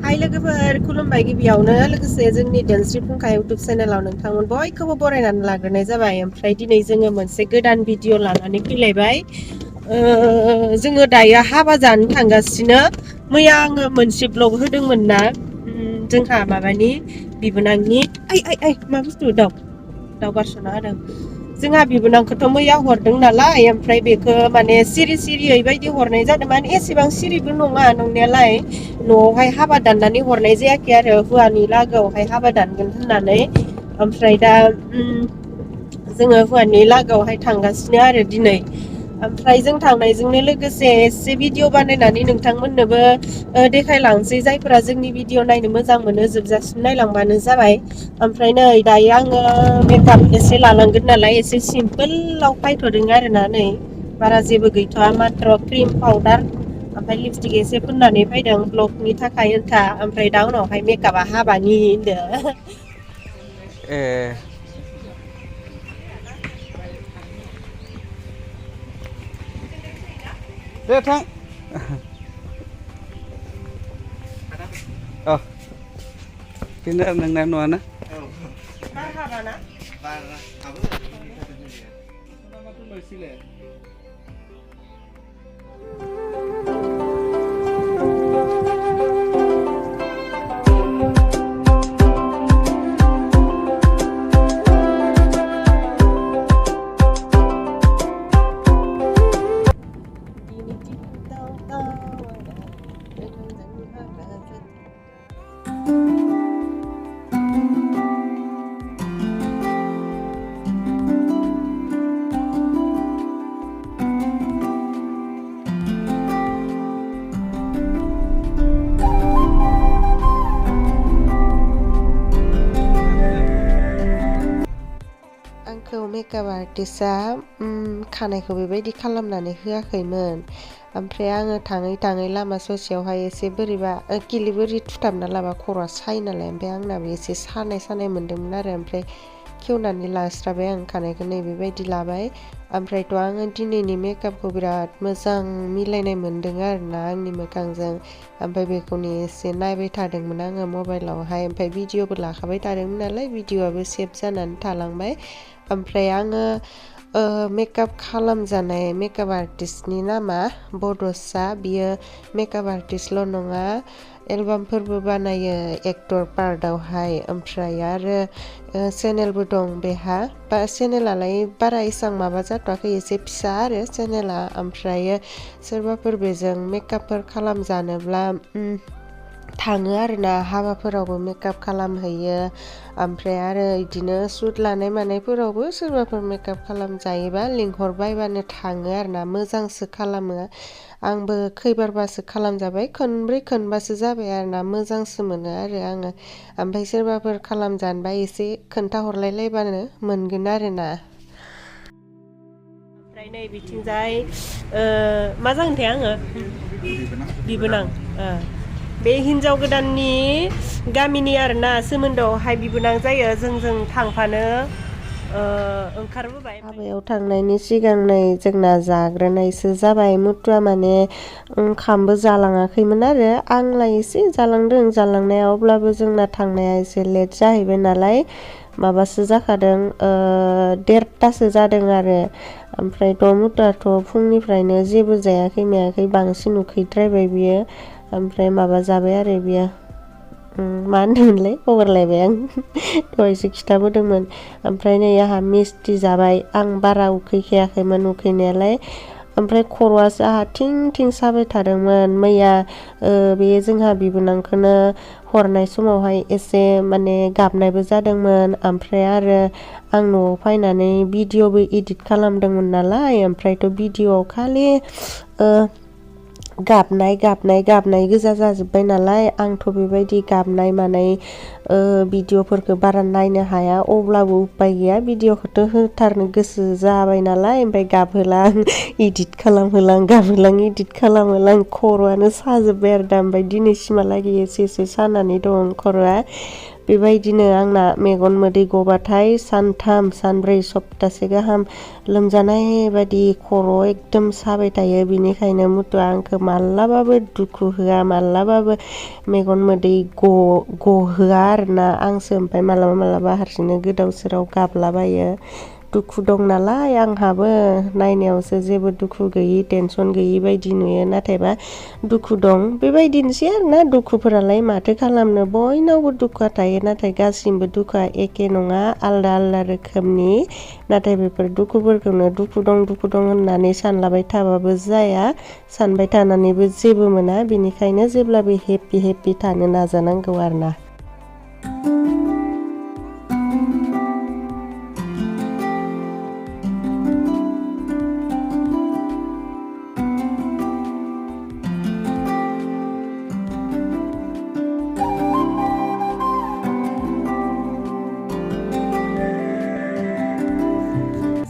हाय लोगोफोर खुलुमबाय गिबियावनो लोगोसे जोंनि डेन्सरि फुंखा इउटुब चेनेलाव नोंथांमोन बयखौबो बरायनानै लाग्रोनाय जाबाय। ओमफ्राय दिनै जोङो मोनसे गोदान भिडिअ लानानै फैलायबाय। जोङो दायो हाबा जानो थांगासिनो। मैया आङो मोनसे ब्लग होदोंमोन ना जोंहा माबानि बिबोनांनि मा बुस्थु दाउ गारस'ना होदों। जोंहा बिबोनांखौथ' मैया हरदों नालाय ओमफ्राय बेखौ माने सिरि सिरियै बायदि हरनाय जादों। माने एसेबां सिरिबो नङा नंनायालाय न'आवहाय हाबा दाननानै हरनाय जायाखै आरो हौवानि लागोआवहाय हाबा दानगोन होननानै। ओमफ्राय दा जोङो हौवानि लागोआवहाय थांगासिनो आरो दिनै। ओमफ्राय जों थांनायजोंनो लोगोसे एसे भिडिअ बानायनानै नोंथांमोननोबो देखायलांसै। जायफोरा जोंनि भिडिअ नायनो मोजां मोनो जोबजासिम नायलांबानो जाबाय। ओमफ्राय नै दायो आङो मेकआप एसे लानांगोन नालाय एसे सिम्पोलाव फायथ'दों आरोना। नै बारा जेबो गैथ'वा माथ्र क्रिम पाउदार ओमफ्राय लिपस्टिक एसे फुननानै फैदों ब्लगनि थाखाय होनखा। ओमफ्राय दा उनावहाय मेकआपा हाबानि होनदो। दे थां बेनो आरो नोंना न'आनो बार हाबाना आंखौ मेकआप आर्टिस्टआ खानायखौ बेबायदि खालामनानै होआखैमोन। ओमफ्राय आङो थाङै थाङै लामा ससेयावहाय एसे बोरैबा किलिबोरि थुथाबना लाबा खर'आ सायो नालाय। ओमफ्राय आंनाबो एसे सानाय मोन्दोंमोन आरो। ओमफ्राय खेवनानै लास्राबाय आं खानायखौ नै बेबायदि लाबाय। ओमफ्रायथ' आङो दिनैनि मेकआपखौ बिराद मोजां मिलायनाय मोन्दों आरोना आंनि मोखांजों। ओमफ्राय बेखौनो एसे नायबाय थादोंमोन आङो मबाइलावहाय। ओमफ्राय भिडिअबो लाखाबाय थादोंमोन नालाय भिडिअआबो सेभ जानानै थालांबाय। ओमफ्राय आङो मेकआप खालामजानाय मेकआप आर्टिस्टनि नामा बड'सा। बियो मेकआप आर्टिस्टल' नङा एलबामफोरबो बानायो एक्टर पार्टआवहाय। ओमफ्राय आरो चेनेलबो दं बेहा। चेनेलालाय बारा एसां माबा जाथ'वाखै एसे फिसा आरो चेनेला। ओमफ्राय सोरबाफोर बेजों मेकआपफोर खालामजानोब्ला थाङो आरोना हाबाफोरावबो मेकआप खालामहैयो। ओमफ्राय आरो इदिनो सुट लानाय मानायफोरावबो सोरबाफोर मेकआप खालामजायोबा लिंहरबायबानो थाङो आरोना। मोजांसो खालामो। आंबो खैबारबासो खालामजाबाय खनब्रै खनबासो जाबाय आरोना। मोजांसो मोनो आरो आङो। ओमफ्राय सोरबाफोर खालामजानोबा एसे खोन्थाहरलायलायबानो मोनगोन आरोना। ओमफ्राय नै बिथिंजाय मा जागोनथाय आङो बिबोनां बे हिन्जाव गोदाननि गामिनि आरोना सोमोन्दोआवहाय बिबोनां जायो। जोंजों थांफानो ओंखारबोबाय। हाबायाव थांनायनि सिगां नै जोंना जाग्रोनायसो जाबाय। मुथुआ माने ओंखामबो जालाङाखैमोन आरो आंलाय एसे जालांदों जालांनाया। अब्लाबो जोंना थांनाया एसे लेट जाहैबाय नालाय माबासो जाखादों 1:30सो जादों आरो। ओमफ्रायथ' मुथुआथ' फुंनिफ्रायनो जेबो जायाखै मायाखै बांसिन उखैद्रायबाय बियो। ओमफ्राय माबा जाबाय आरो बियो मा होनदोंमोनलाय बावगारलायबाय आं दहायसो खिथाबोदोंमोन। ओमफ्राय नै आंहा मिस्टि जाबाय। आं बारा उखैखायाखैमोन उखैनायालाय। ओमफ्राय खर'आ जाहा थिं साबाय थादोंमोन मैया बे जोंहा बिबोनांखौनो हरनाय समावहाय एसे माने गाबनायबो जादोंमोन ओमफ्राय आरो आं न'आव फैनानै भिडिअ'बो एडिट खालामदोंमोन नालाय ओमफ्रायथ' भिडिअ'आव खालि गाबनाय गोजा जाजोब्बाय नालाय आंथ' बेबायदि गाबनाय मानाय भिडिअ'फोरखौ बारा नायनो हाया अब्लाबो उपाय गैया भिडिअ'खौथ' होथारनो गोसो जाबाय नालाय ओमफ्राय गाबहोलां एडिट खालामहोलां खर'आनो साजोब्बाय आरो दा ओमफ्राय दिनैसिमहालागै एसे सानानै दं खर'आ बेबायदिनो आंना मेगन मोदै गबाथाय सानथाम सानब्रै सप्तासे गाहाम लोमजानाय बायदि खर' एकदम साबाय थायो बिनिखायनो मुथुआ आंखौ मालाबाबो दुखु होआ मालाबाबो मेगन मोदै गहोआ आरोना आंसो ओमफ्राय मालाबा हारसिंनो गोदाव सोराव गाबलाबायो दुखु दं नालाय आंहाबो नायनायावसो जेबो दुखु गैयि टेनसन गैयि बायदि नुयो नाथायबा दुखु दं बेबायदिनोसै आरोना दुखुफोरालाय माथो खालामनो बयनावबो दुखुआ थायो नाथाय गासिबो दुखुआ एखे नङा आलदा रोखोमनि नाथाय बेफोर दुखुफोरखौनो दुखु दं होननानै सानलाबाय थाबाबो जाया सानबाय थानानैबो जेबो मोना बेनिखायनो जेब्लाबो हेपि थानो नाजानांगौ आरोना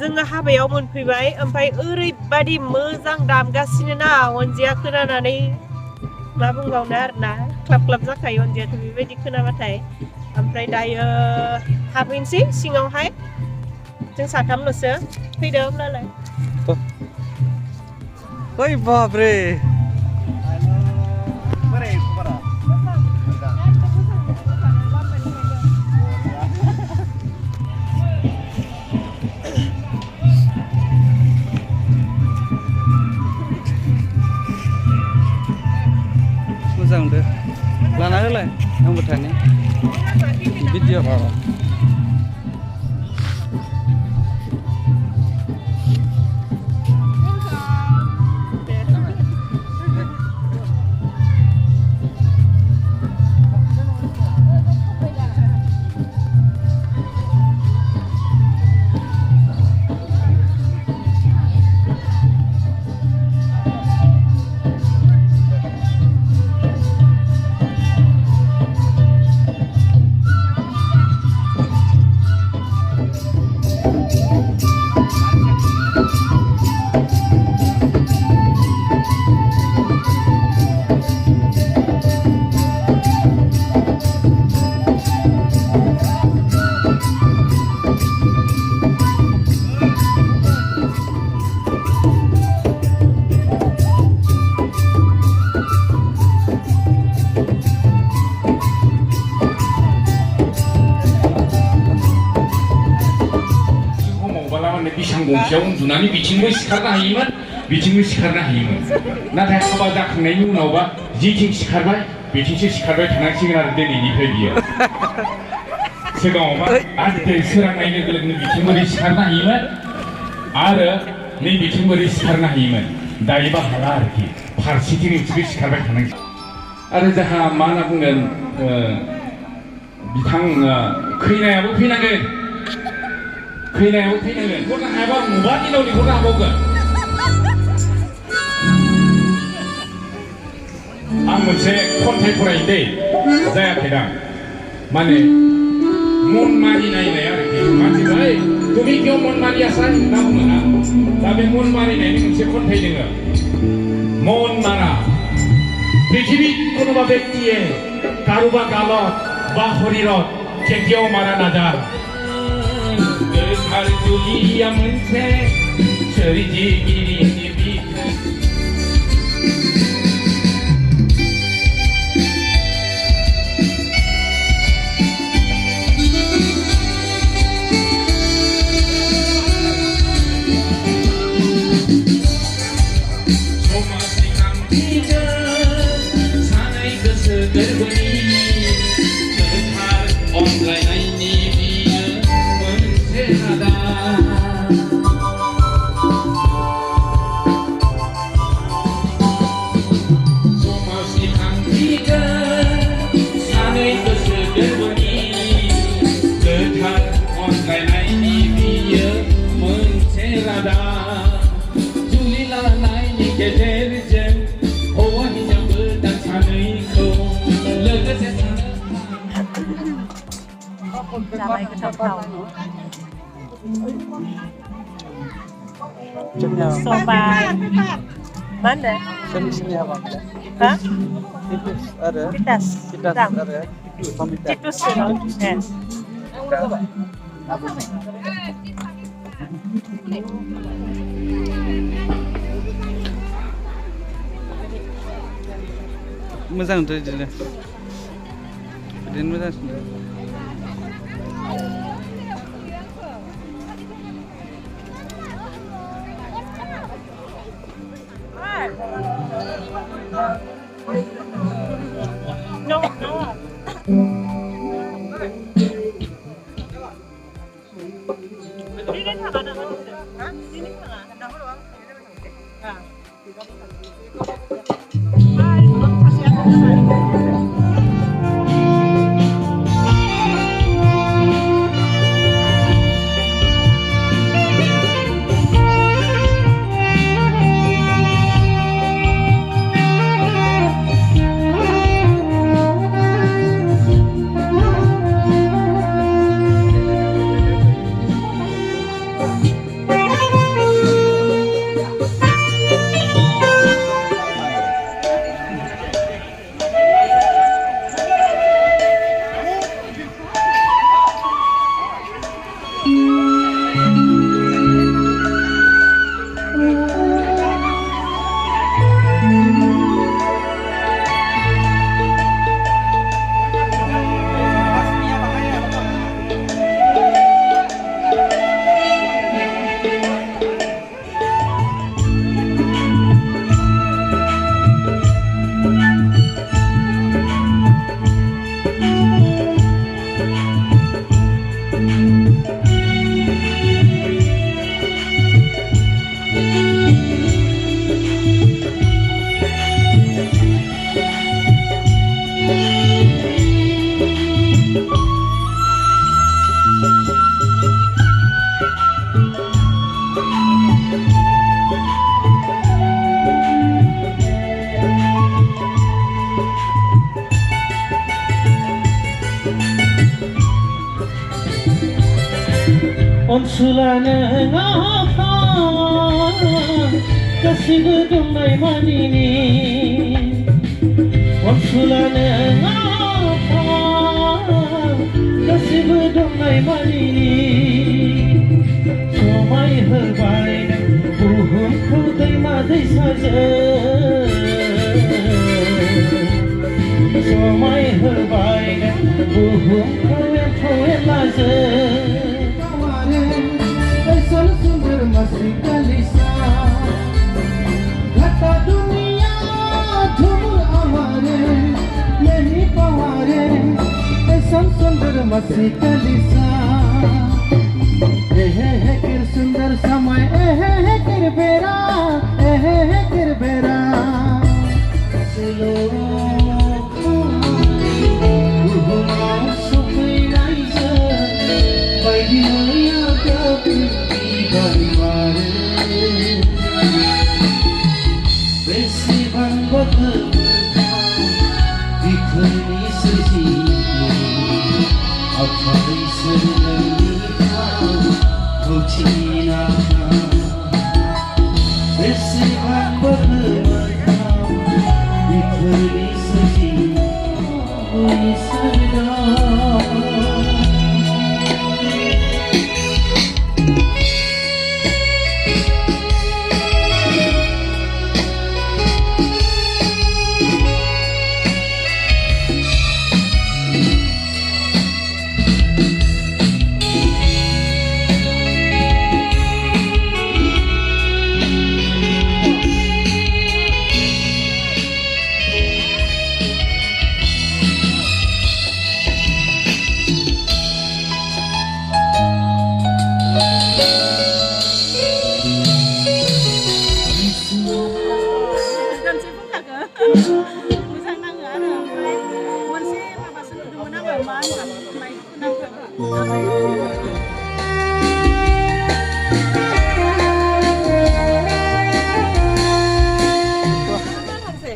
जोङो हाबायाव मोनफैबाय ओमफ्राय ओरैबादि मोजां दामगासिनो ना अनजिया खोनानानै मा बुंबावनो आरोना क्लाब जाखायो अनजियाथ' बेबायदि खोनाबाथाय ओमफ्राय दायो हाबहैनोसै सिङावहाय जों साथामल'सो फैदो होमब्लालाय ओइ बाबरे मोजां दे लाना होलाय आंबो थानि भिडिअ बिसां गंसेयाव उन्दुनानै बिथिंबो सिखारनो हायोमोन नाथाय हाबा जाखांनायनि उनावबा जिथिं सिखारबाय बिथिंसो सिखारबाय थानांसिगोन आरो दिनैनिफ्राय बियो सिगाङावबा आरो सोरांनाय लोगो लोगोनो बिथिं बोरै सिखारनो हायोमोन आरो नै बिथिं बोरै सिखारनो हायोमोन दायोबा हाला आरोखि फारसेथिं सिखारबाय थानांसिगोन आरो जोंहा मा होनना बुंगोन बिथां खैनायाबो फैनांगोन खरना हायाबा नुबा दिनाव लिंहरनो हाबावगोन आं मोनसे खन्थाइ फरायो दै जायाखैदां माने मन मानिनाय आरोखि मानसिबाय তুমি কিয় মন মাৰি আছা होनना बुङो ना दा बे मन मारिनायनि मोनसे खन्थाइ दोङो मन मारा পৃথিৱীত কোনোবা ব্যক্তিয়ে কাৰোবাৰ গালত বা শৰীৰত কেতিয়াও মাৰা নাযায় गोथार जुलिया मोनसे सोरजिगिरिनि बिथोन समाजनि खान्थिजों सानाय गोसो गोरबोनि गोथार अनलायनायनि जाबाय गोथाव सबाय मा होनदों ha pitas titus मोजां नुदों बिदिनो मोजांसिन 온수라는 아파 가시고 동나이 마니니 온수라는 아파 가시고 동나이 마니니 소마이 헐바이 부흥 दै 마दै 사제 소마이 헐바이 부흥 코에 라제 सुंदर मस्ती कलिसा घटा दुनिया धूम हमारे नहीं पवारे ऐसा सुंदर मस्ती कलिसा है किर सुंदर समय है किर बेरा है किर बेरा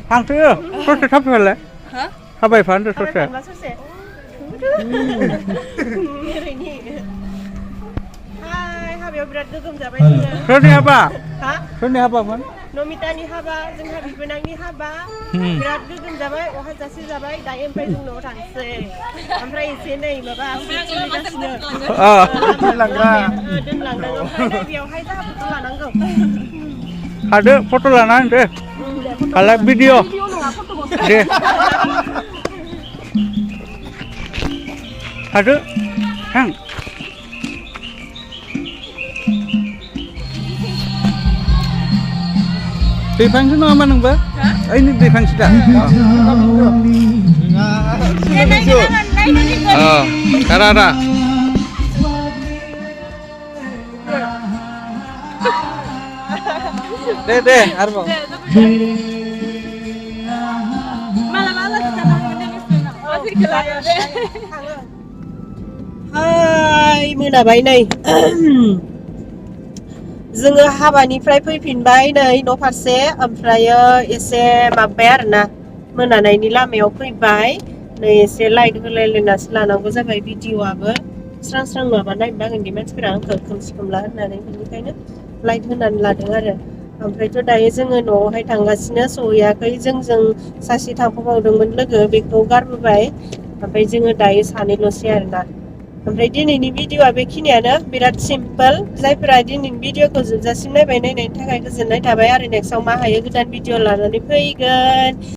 Hàng thứ sốt sẽ thấp hơn đấy. Hả? Hả 7 phán được sốt sẽ. हाबायाव बिराद गोगोम जाबाय जोङो सोरनि हाबा हा सोरनि हाबामोन नमितानि हाबा जोंहा बिबोनांनि हाबा बिराद गोगोम जाबाय अहाजासे जाबाय दायो ओमफ्राय जों न'आव थांसै ओमफ्राय एसे नै माबा सोलिगासिनो दोनलांदों ओमफ्राय नै बेयावहाय जोंहा फट' लानांगौ खादो फट' लाना दे खालाय भिडिअ दे खादो थां दैखांसो नङा होमबा नोंबो ओइनि दैखांसो दा रा दे आरोबाव हाय मोनाबाय नै जोङो हाबानिफ्राय फैफिनबाय नै न' फारसे ओमफ्रायो एसे माबाय आरोना मोनानायनि लामायाव फैबाय नै एसे लाइट होलायलायनासो लानांगौ जाबाय भिडिअ'आबो स्रां स्रां माबा नायनो बागोनदि मानसिफोरा आंखौ खोमसि खोमला होननानै बेनिखायनो लाइट होनानै लादों आरो ओमफ्रायथ' दायो जोङो न'आवहाय थांगासिनो सहैयाखै जोंजों सासे थांफाबावदोंमोन लोगो बेखौ गारबोबाय ओमफ्राय जोङो दायो सानैल'सै आरोना ओमफ्राय दिनैनि भिडिअ'आ बेखिनियानो बिराद सिम्पोल जायफोरा दिनैनि भिडिअ'खौ जोबजासिम नायबाय नायनायनि थाखाय गोजोननाय थाबाय आरो नेक्स्टआव मा हायो गोदान भिडिअ' लानानै फैगोन